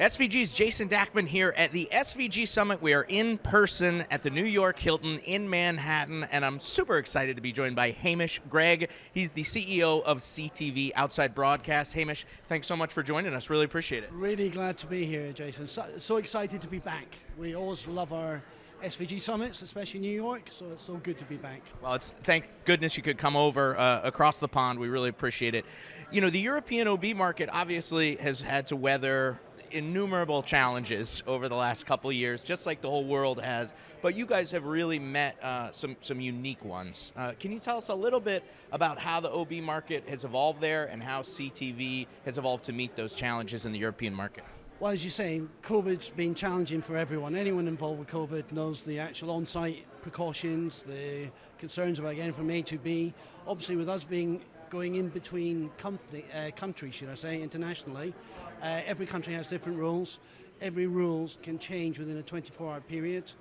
SVG's Jason Dachman here at the SVG Summit. We are in person at the New York Hilton in Manhattan, and I'm super excited to be joined by Hamish Greig. He's the CEO of CTV Outside Broadcast. Hamish, thanks so much for joining us. Really appreciate it. Really glad to be here, Jason. So excited to be back. We always love our SVG Summits, especially New York, so it's so good to be back. Well, thank goodness you could come over across the pond. We really appreciate it. You know, the European OB market obviously has had to weather innumerable challenges over the last couple of years, just like the whole world has, but you guys have really met some unique ones. Can you tell us a little bit about how the OB market has evolved there and how CTV has evolved to meet those challenges in the European market? Well, as you say, COVID's been challenging for everyone. Anyone involved with COVID knows the actual on-site precautions, the concerns about getting from A to B. Obviously, with us going in between countries, should I say, internationally, every country has different rules. Every rules can change within a 24-hour period.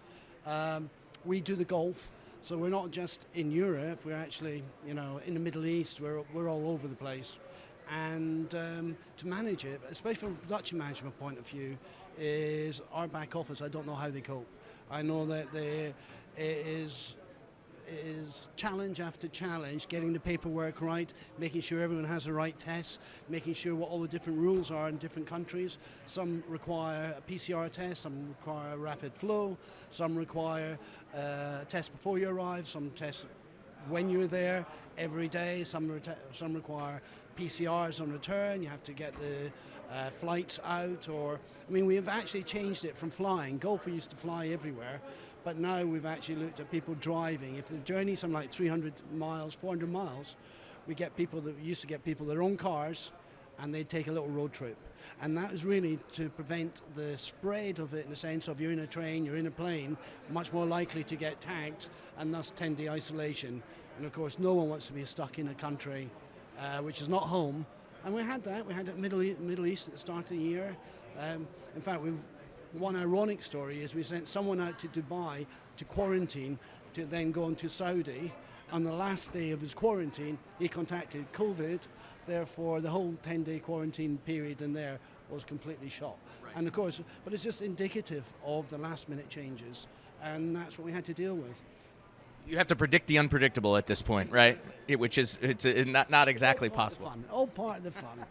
We do the Gulf, so we're not just in Europe. We're actually, in the Middle East. We're all over the place. And to manage it, especially from a production management point of view, is our back office. I don't know how they cope. I know that there is challenge after challenge, getting the paperwork right, making sure everyone has the right tests, making sure what all the different rules are in different countries. Some require a PCR test, some require a rapid flow, some require a test before you arrive, some tests when you're there every day, some require PCRs on return. You have to get the flights out, we have actually changed it from flying. Gulf, we used to fly everywhere, but now we've actually looked at people driving. If the journey's something like 300 miles, 400 miles, we used to get people their own cars, and they'd take a little road trip. And that was really to prevent the spread of it, in the sense of you're in a train, you're in a plane, much more likely to get tagged, and thus 10-day isolation. And of course, no one wants to be stuck in a country which is not home. And we had that. We had it Middle East at the start of the year. In fact, one ironic story is we sent someone out to Dubai to quarantine to then go on to Saudi. On the last day of his quarantine, he contacted COVID. Therefore, the whole 10-day quarantine period in there was completely shot. Right. And of course, but it's just indicative of the last-minute changes, and that's what we had to deal with. You have to predict the unpredictable at this point, right? It's not exactly possible. All part of the fun.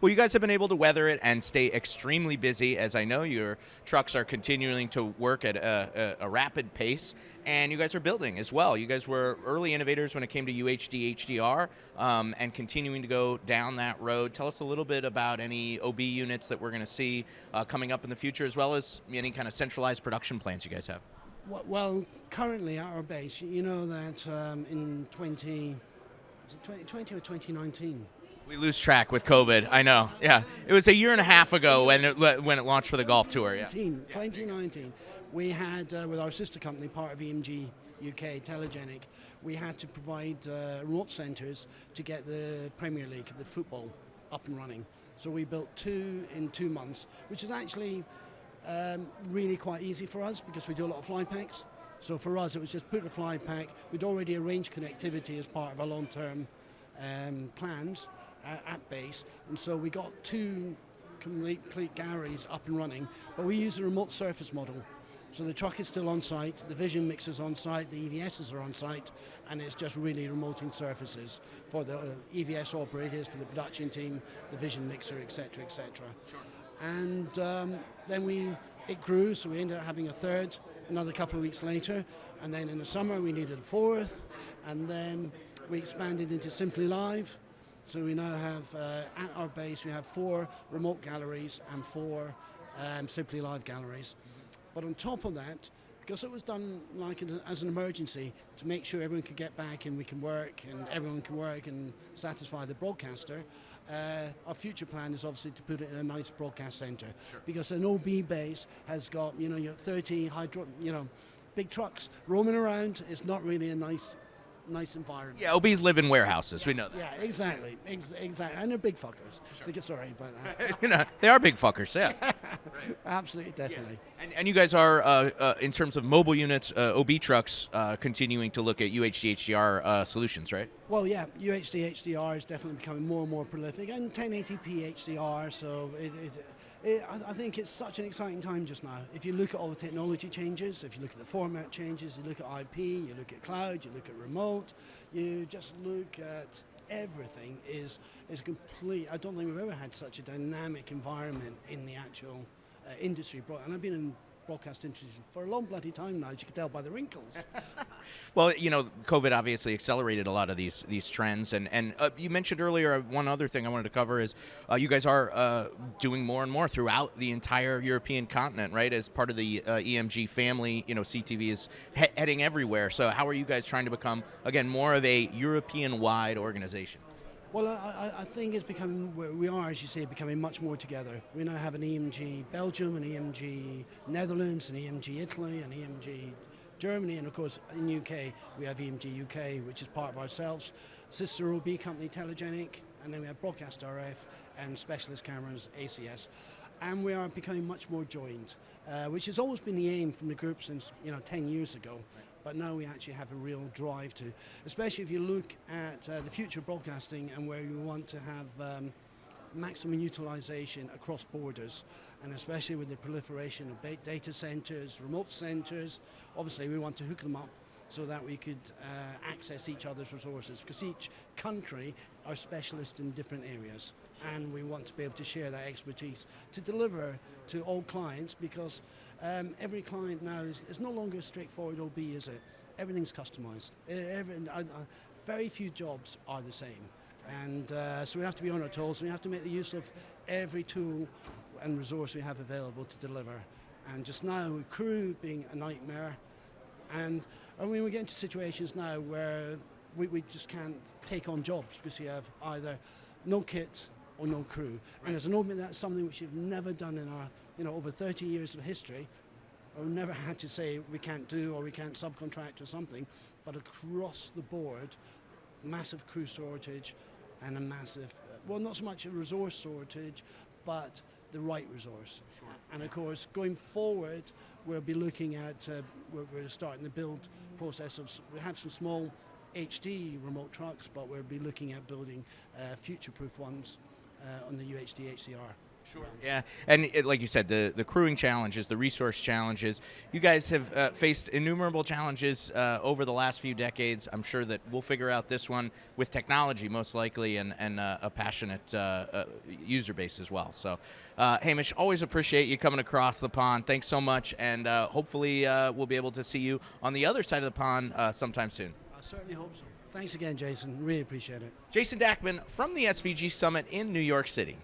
Well, you guys have been able to weather it and stay extremely busy, as I know your trucks are continuing to work at a rapid pace, and you guys are building as well. You guys were early innovators when it came to UHD, HDR, and continuing to go down that road. Tell us a little bit about any OB units that we're going to see coming up in the future, as well as any kind of centralized production plans you guys have. Well, currently at our base, you know that in 2020 or 2019? We lose track with COVID, I know. Yeah, it was a year and a half ago when it launched for the golf tour. Yeah. 2019. We had, with our sister company, part of EMG UK, Telegenic, we had to provide remote centres to get the Premier League, the football, up and running. So we built 2 in 2 months, which is actually really quite easy for us because we do a lot of fly packs. So for us, it was just put a fly pack. We'd already arranged connectivity as part of our long-term plans at base, and so we got 2 complete galleries up and running. But we use a remote surface model. So the truck is still on site, the vision mixers on site, the EVSs are on site, and it's just really remoting surfaces for the EVS operators, for the production team, the vision mixer, etc., etc. Sure. And then it grew, so we ended up having a 3rd another couple of weeks later, and then in the summer we needed a 4th, and then we expanded into Simply Live. So we now have, at our base, we have 4 remote galleries and 4 Simply Live galleries. But on top of that, because it was done as an emergency to make sure everyone could get back and we can work and everyone can work and satisfy the broadcaster, our future plan is obviously to put it in a nice broadcast centre. Sure. Because an OB base has got, your 30 big trucks roaming around. It's not really a nice environment. Yeah, OBs live in warehouses. Yeah. We know that. Yeah, exactly. And they're big fuckers. Sure. Sorry about that. They are big fuckers, yeah. Right. Absolutely, definitely. Yeah. And you guys are, in terms of mobile units, OB trucks, continuing to look at UHD, HDR solutions, right? Well, yeah, UHD, HDR is definitely becoming more and more prolific, and 1080p HDR, so I think it's such an exciting time just now. If you look at all the technology changes, if you look at the format changes, you look at IP, you look at cloud, you look at remote, you just look at everything is complete. I don't think we've ever had such a dynamic environment in the actual industry. And I've been in broadcast industry for a long bloody time now, as you can tell by the wrinkles. Well, COVID obviously accelerated a lot of these trends, and you mentioned earlier one other thing I wanted to cover is you guys are doing more and more throughout the entire European continent, right? As part of the EMG family, CTV is heading everywhere. So how are you guys trying to become, again, more of a European-wide organization? Well, I think it's becoming, we are, as you say, becoming much more together. We now have an EMG Belgium, an EMG Netherlands, an EMG Italy, an EMG Germany, and of course in UK we have EMG UK, which is part of ourselves, sister OB company Telegenic, and then we have Broadcast RF and Specialist Cameras ACS. And we are becoming much more joined, which has always been the aim from the group since 10 years ago. But now we actually have a real drive to, especially if you look at the future of broadcasting and where you want to have maximum utilization across borders, and especially with the proliferation of data centers, remote centers. Obviously we want to hook them up so that we could access each other's resources, because each country are specialists in different areas, and we want to be able to share that expertise to deliver to all clients, because every client now is no longer a straightforward OB, is it? Everything's customized. Very few jobs are the same, and so we have to be on our toes. We have to make the use of every tool and resource we have available to deliver. And just now, with crew being a nightmare, and I mean, we get into situations now where we just can't take on jobs because you have either no kit or no crew. Right. And as an OB, that's something which you've never done in our over 30 years of history. We've never had to say we can't do or we can't subcontract or something, but across the board, massive crew shortage and a massive, well, not so much a resource shortage, but the right resource. Sure. And of course, going forward, we'll be looking at, we're starting the build process of, we have some small HD remote trucks, but we'll be looking at building future-proof ones on the UHD HDR. Sure. Yeah, and like you said, the crewing challenges, the resource challenges, you guys have faced innumerable challenges over the last few decades. I'm sure that we'll figure out this one with technology, most likely, and a passionate user base as well. So, Hamish, always appreciate you coming across the pond. Thanks so much, and hopefully we'll be able to see you on the other side of the pond sometime soon. I certainly hope so. Thanks again, Jason. Really appreciate it. Jason Dachman from the SVG Summit in New York City.